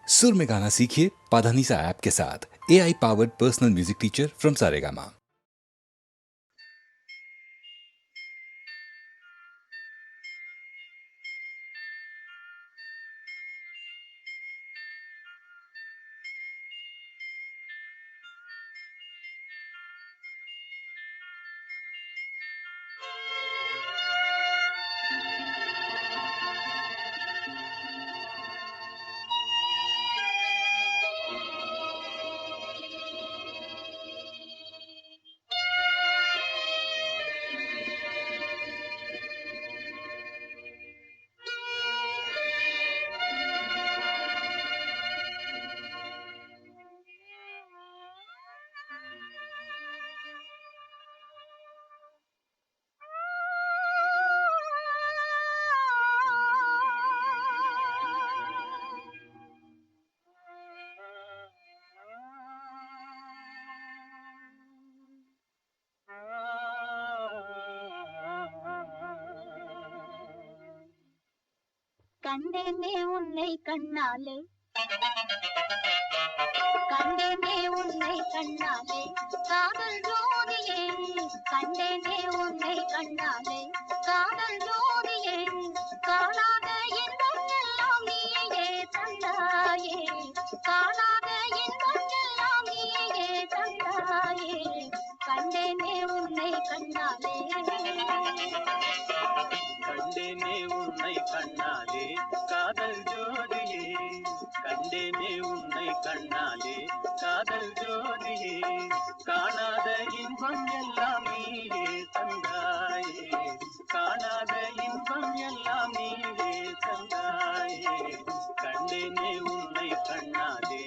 सुर में गाना सीखिए पाधानीसा ऐप के साथ। AI powered personal music teacher from Saregama. கண்டேனே உன்னை கண்ணாலே, கண்டேனே உன்னை கண்ணாலே, காதல் ஜோதியே. கண்டேனே உன்னை கண்ணாலே, காதல் ஜோதியே. காணாத இன்பம் எல்லாம் நீயே தந்தாயே, காணாத இன்பம் எல்லாம் நீயே தந்தாயே. கண்டேனே உன்னை கண்ணாலே, கண்டேனே உன்னை கண்ணாலே, காதல் ஜோதியே. கண்டேனே உன்னை கண்ணாலே, காதல் ஜோதியே. காணாத இன்பம் எல்லாம் நீயே தந்தாயே, காணாத இன்பம் எல்லாம் நீயே தந்தாயே. கண்டேனே உன்னை கண்ணாலே.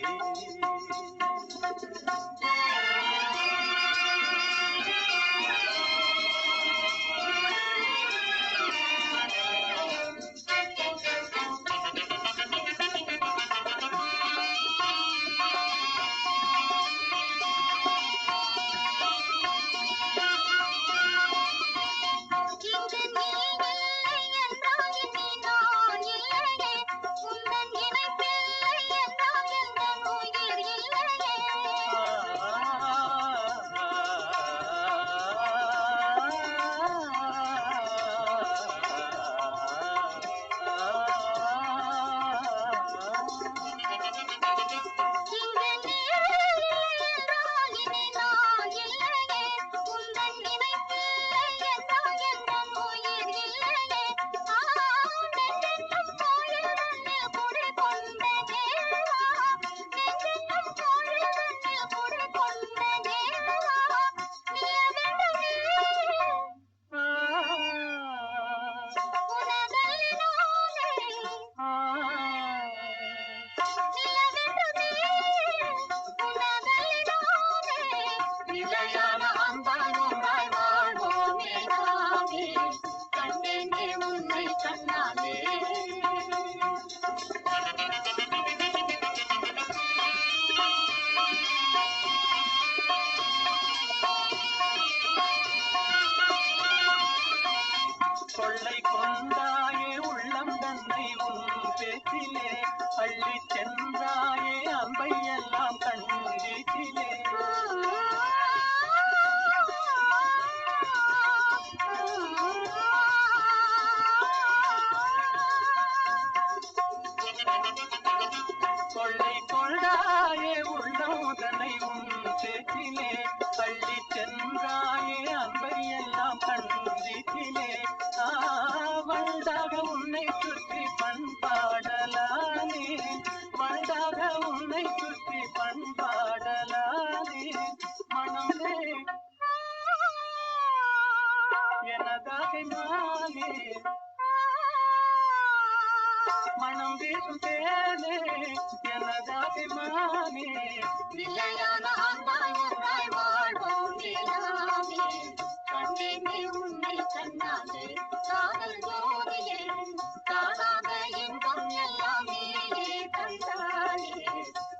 கொள்ளை கொண்டாயே உள்ளம் தன்னை உன் பேச்சிலே, அள்ளி சென்றாயே அம்பை எல்லாம் கண்ணீச்சிலே. கொள்ளை கொண்டாயே உள்ளம் தன்னை உன் பேச்சிலே, அள்ளி சென்றாயே அம்பை எல்லாம் கண்ணீச்சிலே. வண்டாக உன்னை சுற்றி பண்பாடலானே, வண்டாக உன்னை சுற்றி பண்பாடலானே. மனமே எனதாக நானே, மனம் வீசும் தேனே எனதாக மானே. நிலையான அன்பாய் வாழ்வோம் நிலாமே. கண்டேனே உன்னை கண்ணாலே, காதல் ஜோதியே. காணாத இன்பம் எல்லாம் நீயே தந்தாயே.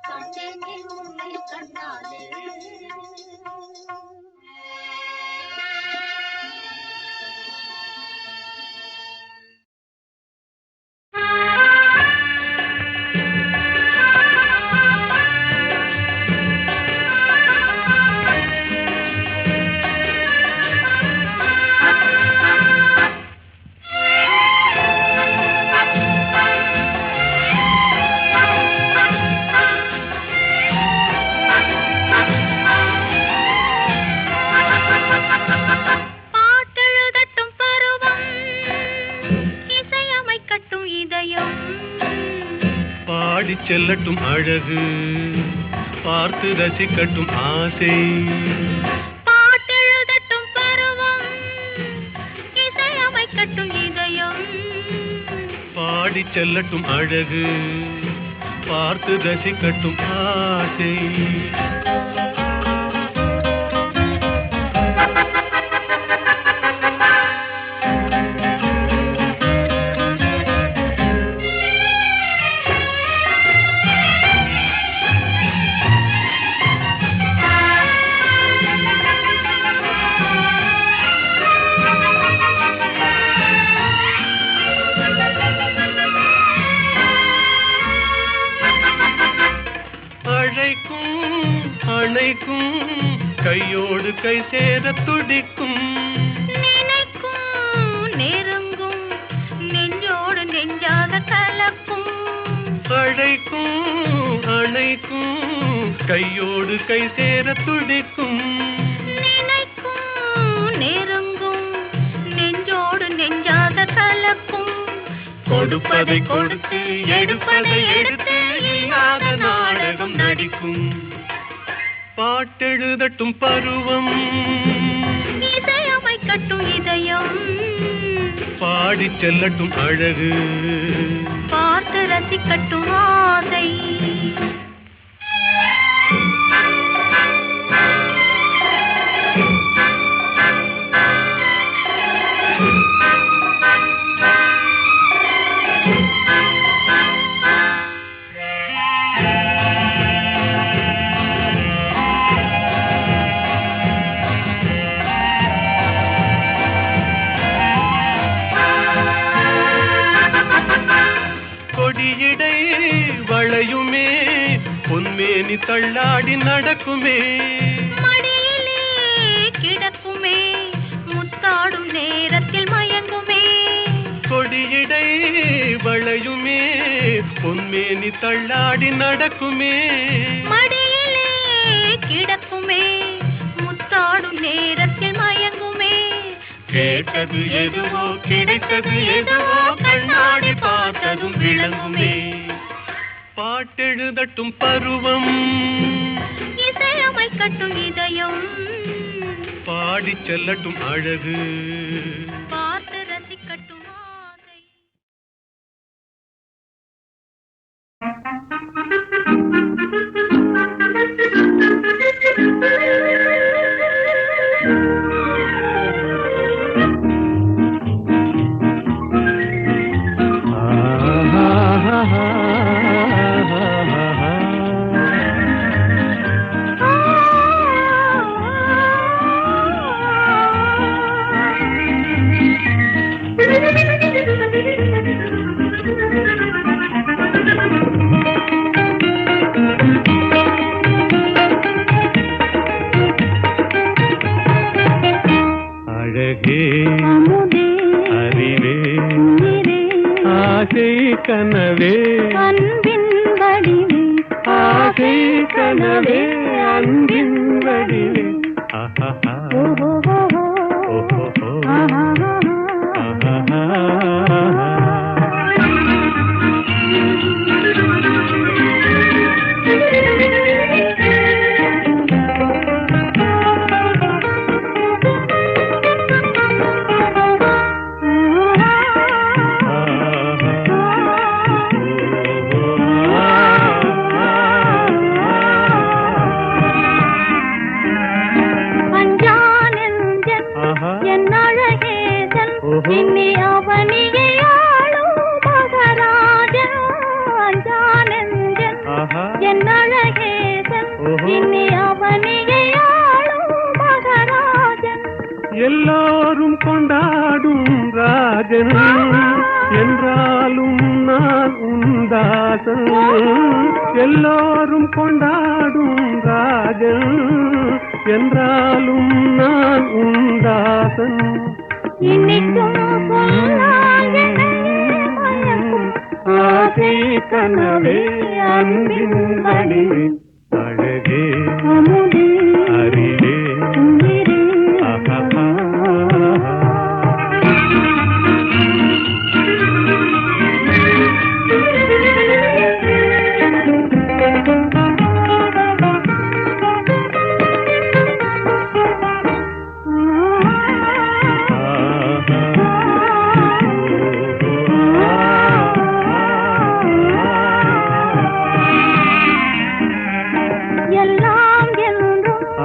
கண்டேனே உன்னை கண்ணாலே. பாடி செல்லட்டும் அழகு பார்த்து ரசிக்கட்டும் ஆசை பாட்டெழுதட்டும் பருவம் இசையமைக்கட்டும் இதயம் பாடி செல்லட்டும் அழகு பார்த்து ரசிக்கட்டும் ஆசை அணைக்கும் கையோடு கை சேர துடிக்கும் நினைக்கும் நெருங்கும் நெஞ்சோடு நெஞ்சாக கலக்கும் அணைக்கும் கையோடு கை சேர துடிக்கும் நினைக்கும் நெருங்கும் நெஞ்சோடு நெஞ்சாக கலக்கும் கொடுப்பதை கொடுத்து எடுப்பதை எடுத்து இல்லாத நாடகம் நடிக்கும் பாட்டெழுதட்டும் பருவம் இசையமைக்கட்டும் இதயம் பாடி செல்லட்டும் அழகு பார்த்து ரசிக்கட்டும் ஆசை கொடியிடை வளையுமே பொன்மேனி தள்ளாடி நடக்குமே மடியிலே கிடக்குமே முத்தாடும் நேரத்தில் மயங்குமே கொடியிடை வளையுமே பொன்மேனி தள்ளாடி நடக்குமே மடியிலே கிடக்குமே முத்தாடும் நேரத்தில் மயங்குமே கேட்டது எதுவோ கிடைத்தது எதுவோ கண்ணாடி பார்த்ததும் விளங்குமே பாட்டெழுதட்டும் பருவம் இசையமைக்கட்டும் இதயம் பாடி செல்லட்டும் அழகு பார்த்து ரசிக்கட்டும் ஆசை அழகே அறிவே ஆசை கனவே அன்பின் வடிவே ஆசை கனவே அன்பின் வடிவே இன்னி அவனியாளும் மகராஜன் அஞ்சானந்தன் என் அழகேசன் இன்னி அவனியாளும் மகராஜன் எல்லோரும் கொண்டாடும் ராஜன் என்றாலும் நான் உந்தாசன் எல்லோரும் கொண்டாடும் ராஜன் என்றாலும் நான் உந்தாசன் இன்னைக்கும் ஆசை கனவே அன்பின் வடிவே அழகே அறிவே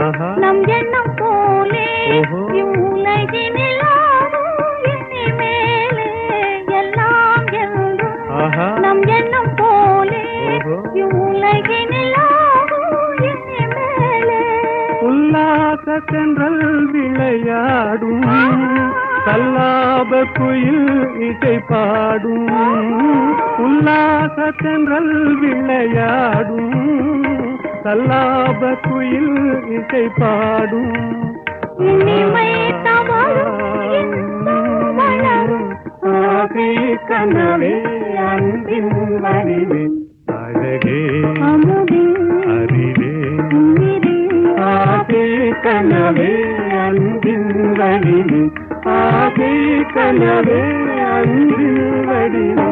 ஆஹா. நம் எண்ணம் போலே ஓஹோ. இவ்வுலகினில் ஆடும் இனிமேலே எல்லாம் என்றும் ஆஹா. நம் எண்ணம் போலே ஓஹோ. இவ்வுலகினில் ஆடும் இனிமேலே உல்லாச தென்றல் விளையாடும் கல்லாப குயில் இசை பாடும் உல்லாச தென்றல் விளையாடும் கல்லாப குயில் இசை பாடும் இனிமை தவழும் வளரும் ஆசை கனவே அன்பின் வடிவே அழகே அமுதின் அறிவே உயிரே ஆசை கனவே அன்பின் வடிவே ஆசை கனவே அன்பின் வடிவே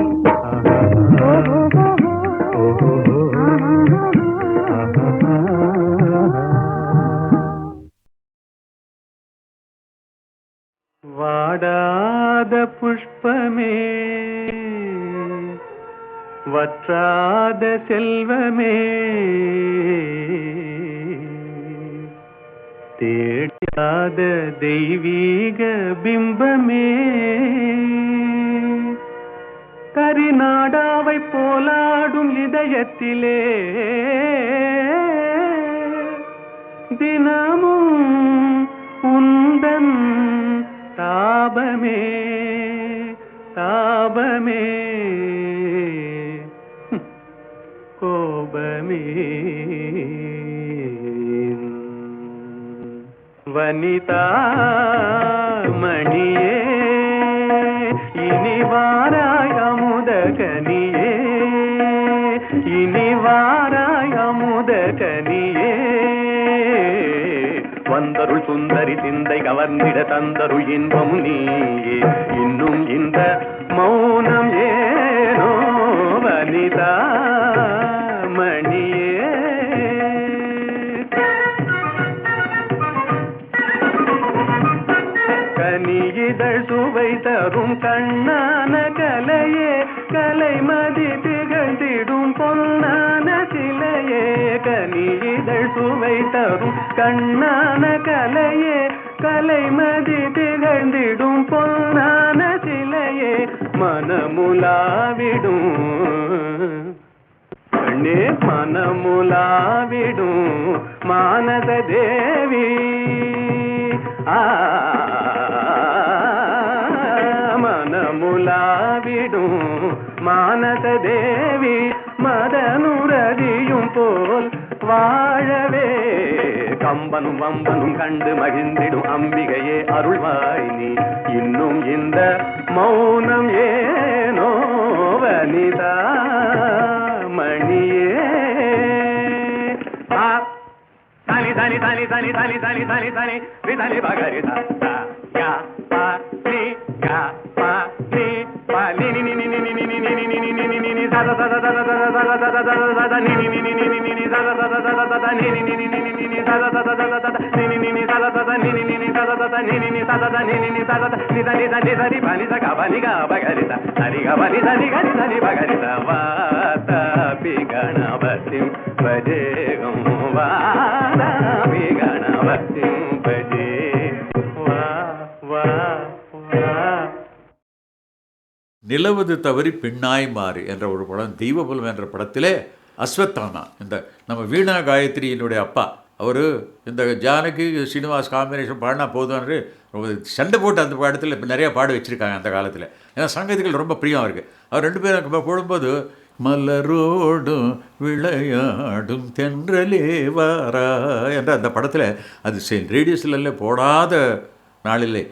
வாடாத புஷ்பமே வற்றாத செல்வமே தேடாத தெய்வீக பிம்பமே கரிநாடாவை போலாடும் இதயத்திலே தினமும் உந்தன் தாபமே தாபமே கோபமே வனிதா மணியே இனி வாராய் அமுத கனியே இனி வாராய் அமுத கனியே வந்தருள் சுந்தரி சிந்தை கவர்ந்திட தந்தருள் இன்பம் நீயே இன்னும் இந்த மௌனம் ஏனோ வனிதா மணியே கனியிதழ் சுவை தரும் கண்ணான கலையே கலைமதி திகழ்ந்திடும் பொன்னான சிலையே கனியிதழ் சுவை தரும் கண்ணான கலையே கலைமதி திகழ்ந்திடும் பொன்னான சிலையே மனமுலாவிடும் கண்ணே மனமுலாவிடும் மானத தேவி மனமுலாவிடும் மானத தேவி மதனுரதியும் போல் வாழவே கம்பனும் வம்பனும் கண்டு மகிழ்ந்திடும் அம்பிகையே அருள்வாய் நீ இன்னும் இந்த மௌனம் ஏனோ வனிதா மணியே தனி தனி தனி தனி தனி தனி தனி தனி விதனி பகரி யா பா நீ யா பா நீ பா நீ நீ நீ நீ நீ நீ நீ நீ நீ நீ நீ நீ சத சத சத சத சத சத சத சத நீ நீ நீ நீ நீ நீ நீ சத சத சத சத நீ நீ நீ நீ நீ நீ நீ சத சத சத சத நீ நீ நீ நீ சத சத நீ நீ நீ நீ சத சத நீ நீ நீ சத நீ நீ நீ சத நீ தனி தனி தனி பனி ச கபனி க பகரி சரி கபனி தனி கனி தனி பகரி வாதா பி கணபதி பஜேகம் வாதா பி கணபதி பஜே வா வா வா. நிலவது தவறி பெண்ணாய் மாறு என்ற ஒரு படம் தெய்வபுலம் என்ற படத்திலே அஸ்வத்தானா இந்த நம்ம வீணா காயத்ரியினுடைய அப்பா அவர் இந்த ஜானகி ஸ்ரீனிவாஸ் காம்பினேஷன் பாடினா போதும்னு ரொம்ப சண்டை போட்டு அந்த படத்தில் இப்போ நிறையா பாட வச்சுருக்காங்க அந்த காலத்தில். ஏன்னா சங்கீதங்கள் ரொம்ப பிரியம் இருக்குது. அவர் ரெண்டு பேரும் போடும்போது மலரோடும் விளையாடும் தென்றலே வாரா என்ற அந்த படத்தில் அது ரேடியோஸ்ல போடாத நாளிலே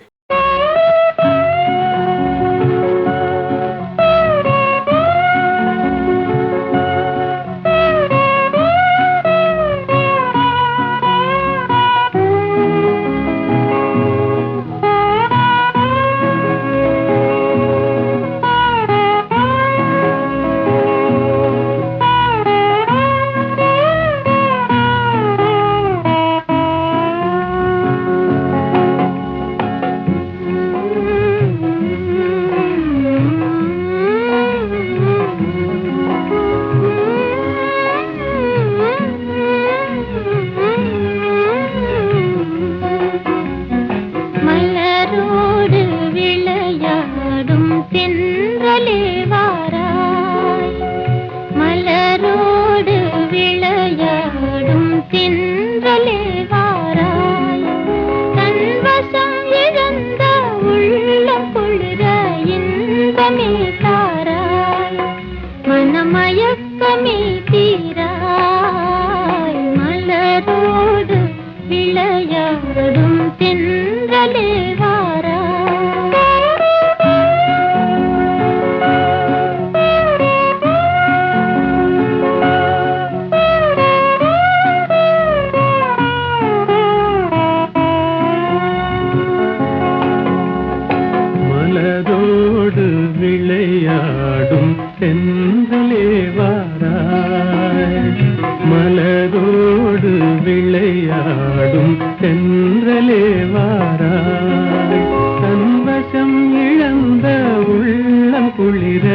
விளையாடும் தென்றலே வாராய் தன்வசம் இழந்த உள்ளம் குளிர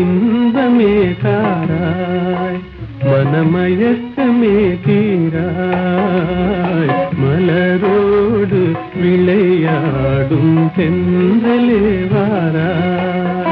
இன்பமே தாராய் மனமயக்கமே தீராய் மலரோடு விளையாடும் தென்றலே வாராய்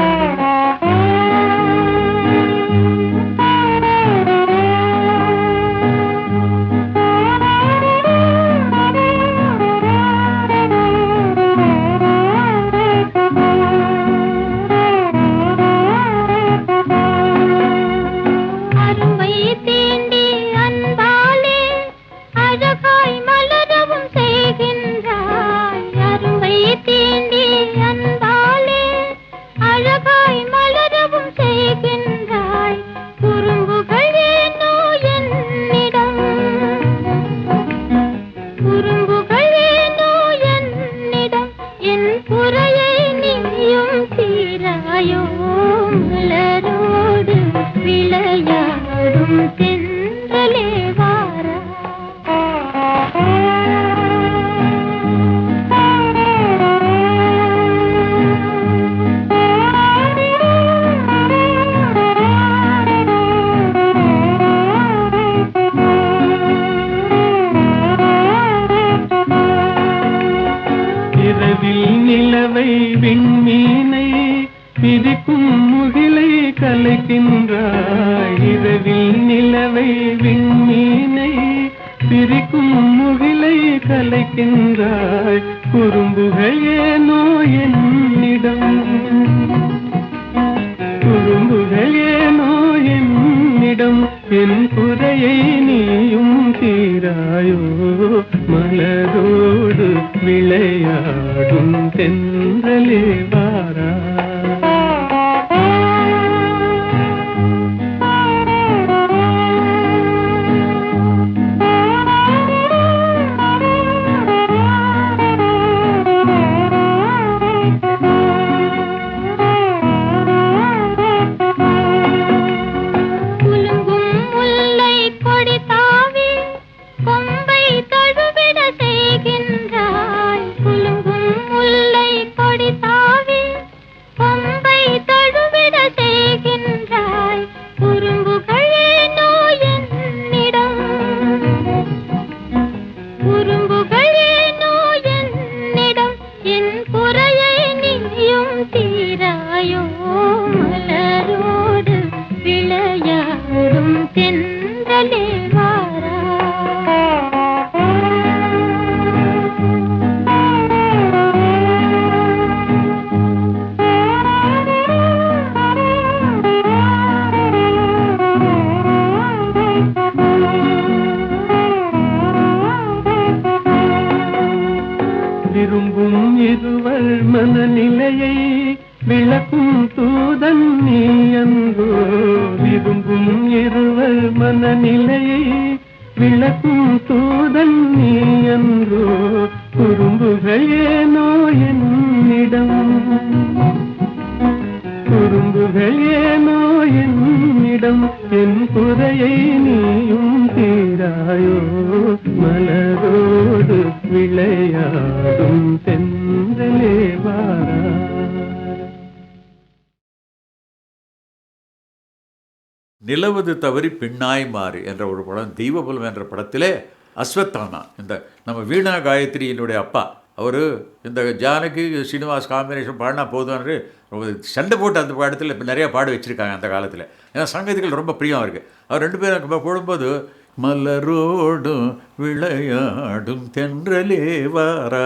நிலவை விண்மீனை பிரிக்கும் முகிலை கலைக்கின்றாய் இரவில் நிலவை விண்மீனை பிரிக்கும் முகிலை கலைக்கின்றாய் குறும்புகள் ஏனோ என்னிடம் குறும்புகள் ஏனோ என்னிடம் என் குறையை நீயும் தீராயோ மலரோடு விளையாடும் தென்றலே வாரா விரும்பும் இருவர் மனநிலையை விளக்கும் தூதன் நீ அன்றோ விரும்பும் இருவர் மனநிலையை விளக்கும் தூதன் நீ அன்றோ குறும்புகள் ஏனோ என்னிடம் குறும்புகள் ஏனோ என்னிடம் என் குறையை நீயும் தீராயோ மலரோடு விளையாடும் தென்றலே வாரா நிலவது தவறி பெண்ணாய் மாறி என்ற ஒரு படம் தெய்வபுலம் என்ற படத்திலே அஸ்வத்தானா இந்த நம்ம வீணா காயத்ரியினுடைய அப்பா அவர் இந்த ஜானகி ஸ்ரீனிவாஸ் காம்பினேஷன் பாடினா போதும்னு ரொம்ப சண்டை போட்டு அந்த படத்தில் இப்போ நிறையா பாட வச்சுருக்காங்க அந்த காலத்தில் ஏன்னா சங்கீதங்கள் ரொம்ப பிரியம் இருக்குது அவர் ரெண்டு பேரும் போடும்போது மலரோடும் விளையாடும் தென்றலே வாரா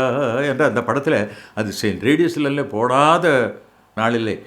என்ற அந்த படத்தில் அது ரேடியோஸ்ல போடாத நாளிலே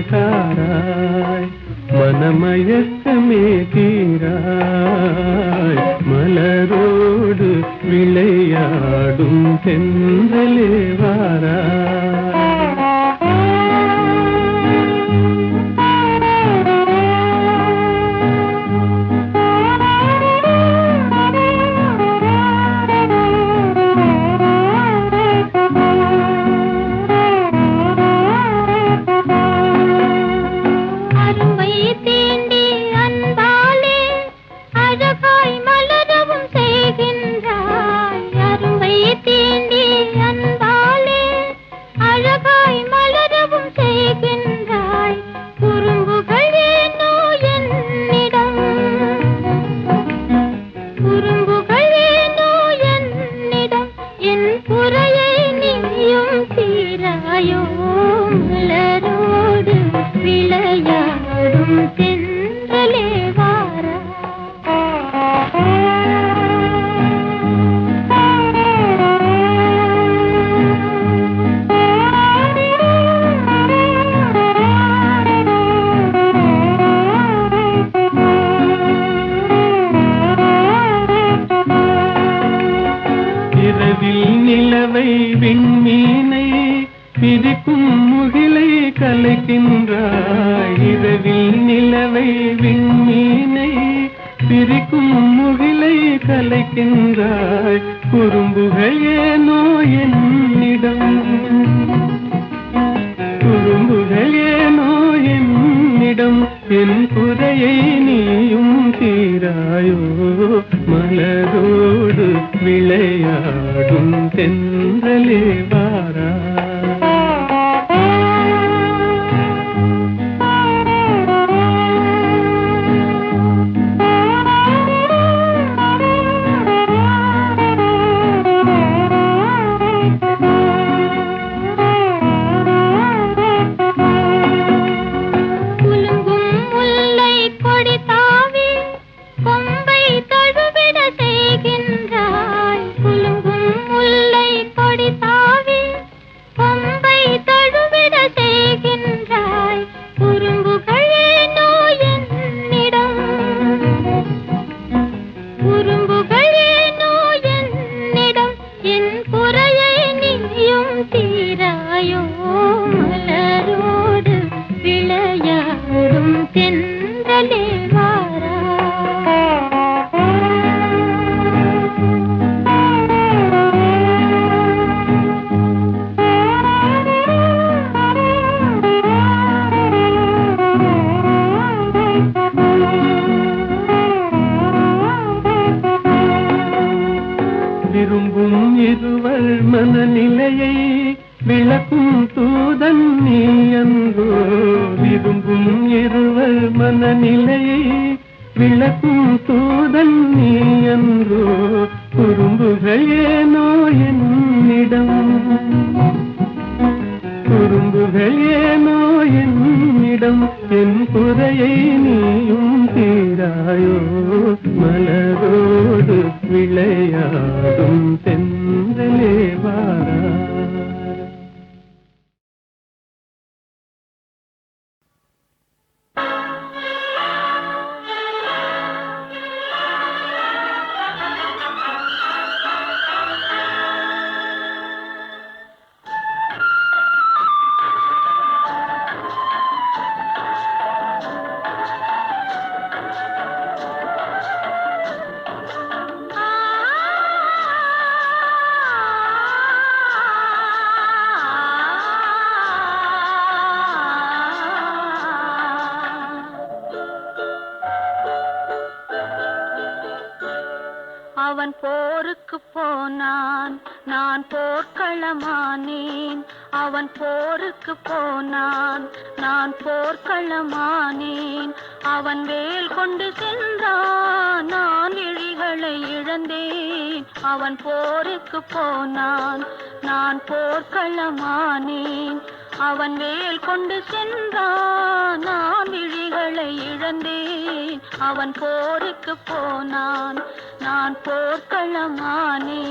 தாராய் மனமயக்கமே தீராய் மலரோடு விளையாடும் தென்றலே வாராய் நிலவை விண்மீனை பிரிக்கும் முகிலை கலைக்கின்றாய் இரவில் நிலவை விண்மீனை பிரிக்கும் முகிலை கலைக்கின்றாய் குறும்புகள் ஏனோ என்னிடம் குறும்புகள் ஏனோ என்னிடம் என் குறையை நீயும் தீராயோ மலரோடு விளையாடும் தென்றலே வாராய் விரும்பும் இருவர் மனநிலையை விளக்கும் தூதன் நீ அன்றோ விரும்பும் இருவர் மனநிலையை விளக்கும் தூதன் நீ அன்றோ குறும்புகள் ஏனோ என்னிடம் குறும்புகள் ஏனோ என்னிடம் என் குறையை நீயும் தீராயோ மலரோடு விளையாடும் தென்றலே வாராய் அவன் போருக்கு போனான் நான் போர்க்களமானேன் அவன் போருக்கு போனான் நான் போர்க்களமானேன் அவன் வேல் கொண்டு சென்றான் நான் விழிகளை இழந்தேன் அவன் போருக்கு போனான் நான் போர்க்களமானேன் அவன் வேல் கொண்டு சென்றான் நான் விழிகளை இழந்தேன் அவன் போருக்கு போனான் நான் போர்க்களமானேன்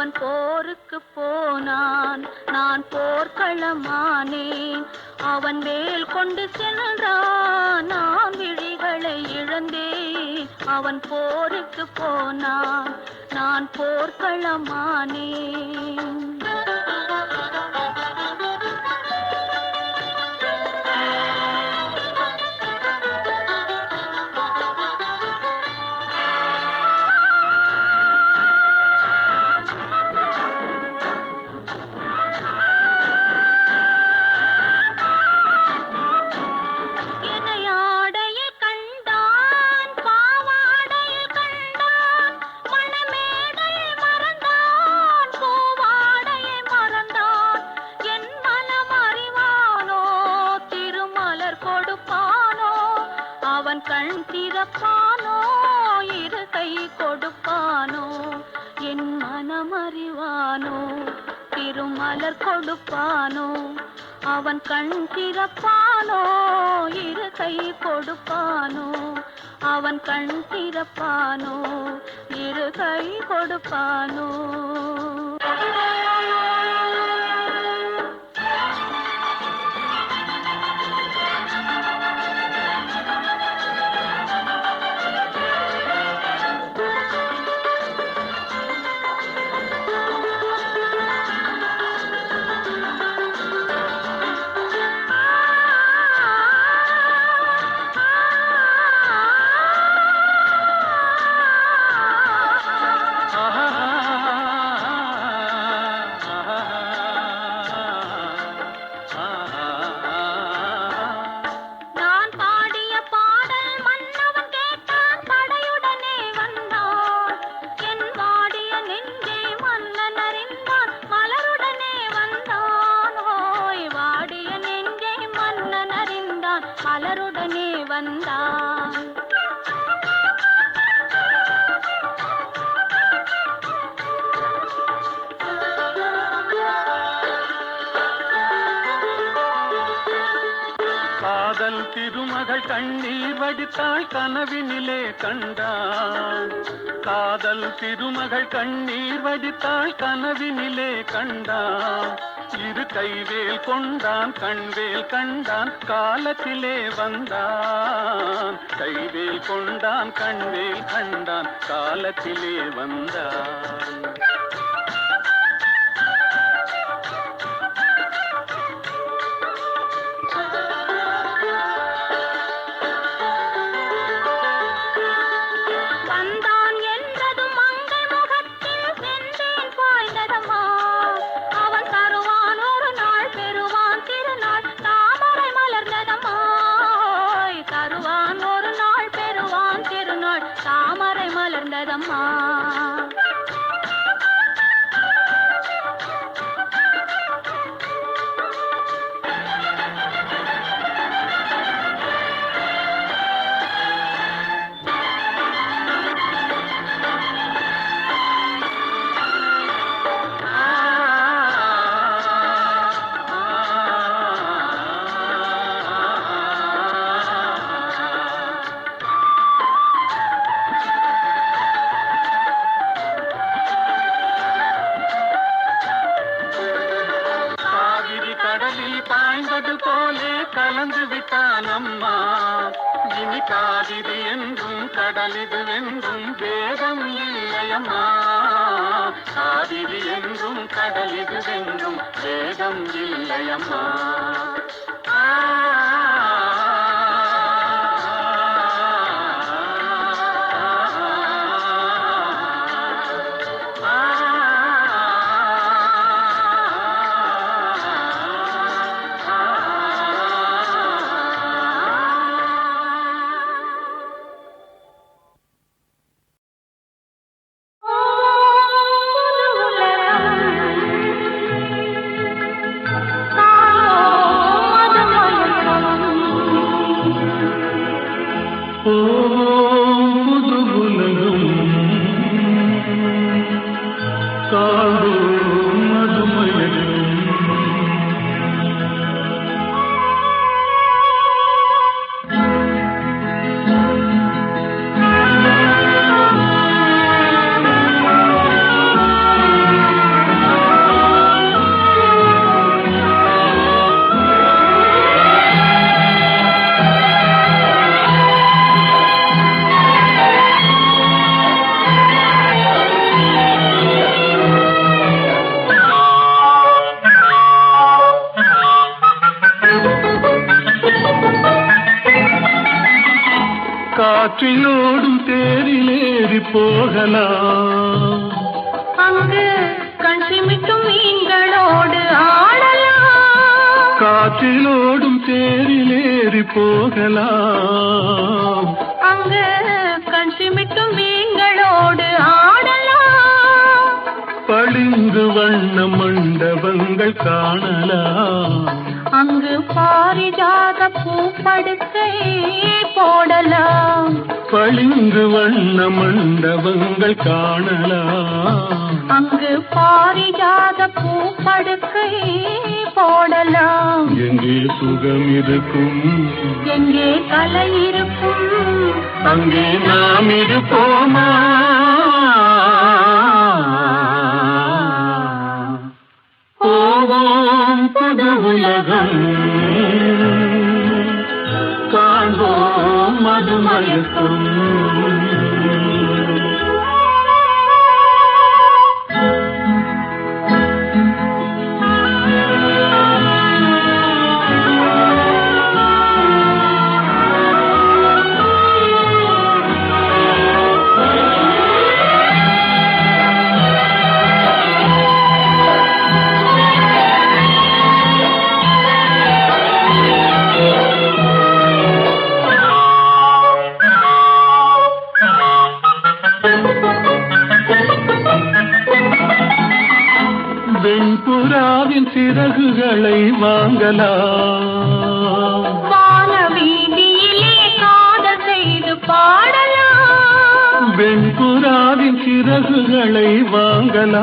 அவன் போருக்கு போனான், நான் போர்க்களமானேன். அவன் வேல் கொண்டு சென்றான், நான் விழிகளை இழந்தேன். அவன் போருக்கு போனான், நான் போர்க்களமானேன். கண் திறப்பானோ, இரு கை கொடுப்பானோ, என் மனமறிவானோ, திருமலர் கொடுப்பானோ. அவன் கண் திறப்பானோ, இரு கை கொடுப்பானோ, அவன் கண் திறப்பானோ, இரு கை கொடுப்பானோ. மலருடனே வந்தான். காதல் திருமகள் கண்ணீர் வடித்தாள் கனவினிலே கண்டான். காதல் திருமகள் கண்ணீர் வடித்தாள் கனவினிலே கண்டான். இரு கைவேல் கொண்டான், கண்வேல் கண்டான், காலத்திலே வந்தான். கைவேல் கொண்டான், கண்வேல் கண்டான், காலத்திலே வந்தான். தாமரை மலர்ந்ததம்மா. பாய்ந்தது போலே கலந்து விட்டான் அம்மா. இனி காவிரி என்றும் கடலிது என்றும் வேதம் இல்லையம்மா. காவிரி என்றும் கடலிது என்றும் வேதம் இல்லையம்மா. தாயோ மதுமயக்கம் காற்றிலோடும் தேரிலேறி போகலாம், அங்கு கண் சிமிட்டும் மீன்களோடு ஆடலாம். காற்றிலோடும் தேரிலேறி போகலாம், அங்கு கண் சிமிட்டும் மீன்களோடு ஆடலாம். பளிங்கு வண்ண மண்டபங்கள் காணலாம், அங்கு பாரிஜாத பூப்படுக்கை போடலாம். பளிங்கு வண்ண மண்டபங்கள் காணலாம், அங்கு பாரிஜாத பூப்படுக்கை போடலாம். எங்கே சுகம் இருக்கும், எங்கே கலை இருக்கும், அங்கே நாம் இருப்போமா? போவோம் புது உலகம், காண்போம் மதுமயக்கம். வெண்புறாவின் சிறகுகளை வாங்கலாம், வான வீதியிலே காதல் செய்து பாடலாம். வெண்புறாவின் சிறகுகளை வாங்கலாம்,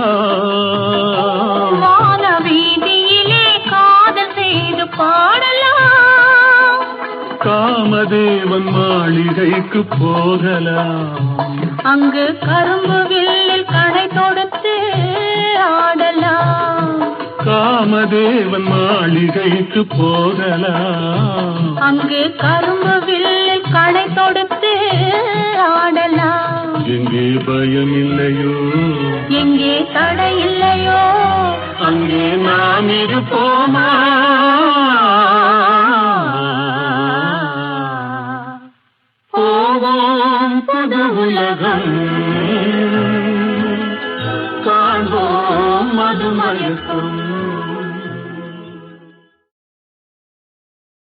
வான வீதியிலே காதல் செய்து பாடலாம். காமதேவன் மாளிகைக்கு போகலாம், அங்கு கரும்பு வில்லில் கடை தொடுத்து ஆடலாம். காமதேவன் மாளிகைக்கு போகலாம், அங்கு கரும்பு வில்லில் கடை தொடுத்து ஆடலாம். எங்கே பயம் இல்லையோ, எங்கே தடை இல்லையோ, அங்கே நாம் இருப்போமா? போவோம் புது உலகம், காண்போம் மதுமயக்கம்.